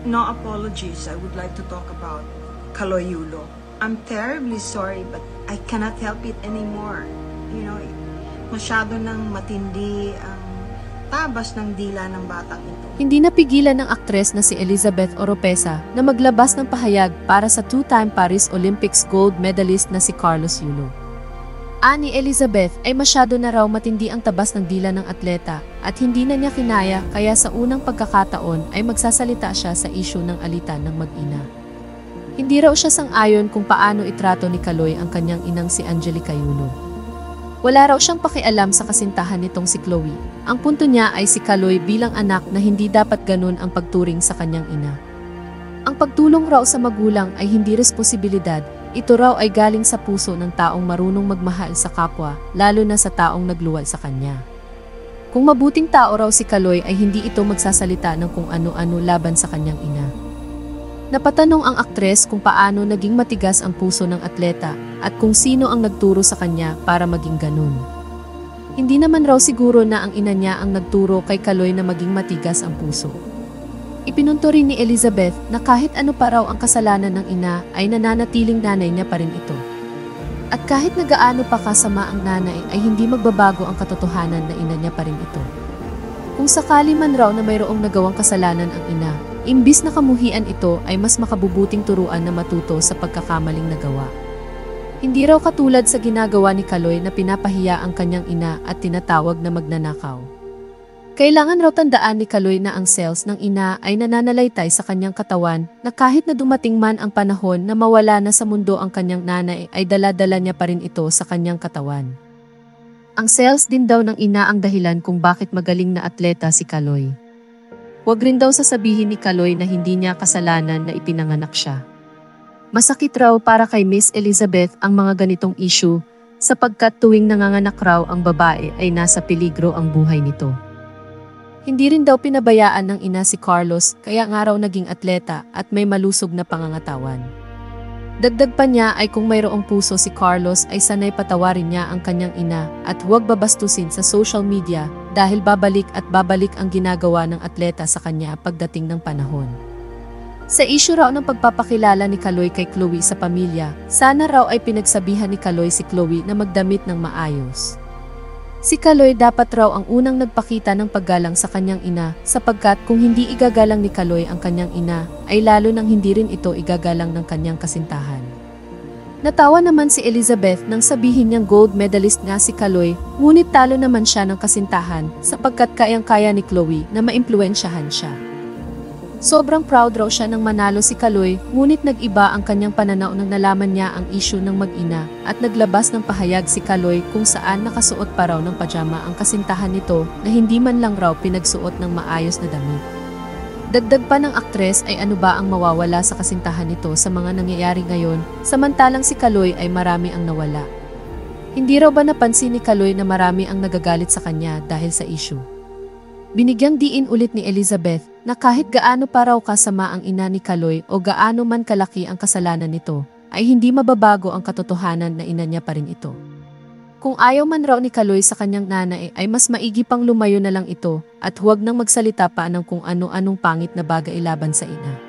No apologies. I would like to talk about Kaloyulo. I'm terribly sorry, but I cannot help it anymore. You know, masyado nang matindi ang tabas ng dila ng batang ito. Hindi napigilan ng aktres na si Elizabeth Oropesa na maglabas ng pahayag para sa two-time Paris Olympics gold medalist na si Carlos Yulo. Ani Elizabeth ay masyado na raw matindi ang tabas ng dila ng atleta at hindi na niya kinaya, kaya sa unang pagkakataon ay magsasalita siya sa isyu ng alitan ng mag-ina. Hindi raw siya sang-ayon kung paano itrato ni Kaloy ang kanyang inang si Angelica Yulo. Wala raw siyang pakialam sa kasintahan nitong si Chloe. Ang punto niya ay si Kaloy bilang anak na hindi dapat ganun ang pagturing sa kanyang ina. Ang pagtulong raw sa magulang ay hindi responsibilidad. Ito raw ay galing sa puso ng taong marunong magmahal sa kapwa, lalo na sa taong nagluwal sa kanya. Kung mabuting tao raw si Kaloy ay hindi ito magsasalita ng kung ano-ano laban sa kanyang ina. Napatanong ang aktres kung paano naging matigas ang puso ng atleta at kung sino ang nagturo sa kanya para maging ganun. Hindi naman raw siguro na ang ina niya ang nagturo kay Kaloy na maging matigas ang puso. Ipinunto rin ni Elizabeth na kahit ano pa raw ang kasalanan ng ina ay nananatiling nanay niya pa rin ito. At kahit nagaano pa kasama ang nanay ay hindi magbabago ang katotohanan na ina niya pa rin ito. Kung sakali man raw na mayroong nagawang kasalanan ang ina, imbis na kamuhian ito ay mas makabubuting turuan na matuto sa pagkakamaling nagawa. Hindi raw katulad sa ginagawa ni Kaloy na pinapahiya ang kanyang ina at tinatawag na magnanakaw. Kailangan raw tandaan ni Kaloy na ang cells ng ina ay nananalaytay sa kanyang katawan na kahit na dumating man ang panahon na mawala na sa mundo ang kanyang nanay ay dala-dala niya pa rin ito sa kanyang katawan. Ang cells din daw ng ina ang dahilan kung bakit magaling na atleta si Kaloy. Huwag rin daw sasabihin ni Kaloy na hindi niya kasalanan na ipinanganak siya. Masakit raw para kay Miss Elizabeth ang mga ganitong issue sapagkat tuwing nanganganak raw ang babae ay nasa peligro ang buhay nito. Hindi rin daw pinabayaan ng ina si Carlos kaya nga raw naging atleta at may malusog na pangangatawan. Dagdag pa niya ay kung mayroong puso si Carlos ay sanay patawarin niya ang kanyang ina at huwag babastusin sa social media dahil babalik at babalik ang ginagawa ng atleta sa kanya pagdating ng panahon. Sa issue raw ng pagpapakilala ni Kaloy kay Chloe sa pamilya, sana raw ay pinagsabihan ni Kaloy si Chloe na magdamit ng maayos. Si Kaloy dapat raw ang unang nagpakita ng paggalang sa kanyang ina sapagkat kung hindi igagalang ni Kaloy ang kanyang ina ay lalo nang hindi rin ito igagalang ng kanyang kasintahan. Natawa naman si Elizabeth nang sabihin niyang gold medalist nga si Kaloy, ngunit talo naman siya ng kasintahan sapagkat kayang-kaya ni Chloe na maimpluwensyahan siya. Sobrang proud raw siya nang manalo si Kaloy, ngunit nag-iba ang kanyang pananaw nang nalaman niya ang issue ng mag-ina at naglabas ng pahayag si Kaloy kung saan nakasuot pa raw ng pajama ang kasintahan nito na hindi man lang raw pinagsuot ng maayos na damit. Dagdag pa ng aktres ay ano ba ang mawawala sa kasintahan nito sa mga nangyayari ngayon, samantalang si Kaloy ay marami ang nawala. Hindi raw ba napansin ni Kaloy na marami ang nagagalit sa kanya dahil sa issue? Binigyang diin ulit ni Elizabeth na kahit gaano pa raw kasama ang ina ni Kaloy o gaano man kalaki ang kasalanan nito, ay hindi mababago ang katotohanan na ina niya pa rin ito. Kung ayaw man raw ni Kaloy sa kanyang nanay ay mas maigi pang lumayo na lang ito at huwag nang magsalita pa ng kung ano-anong pangit na bagay laban sa ina.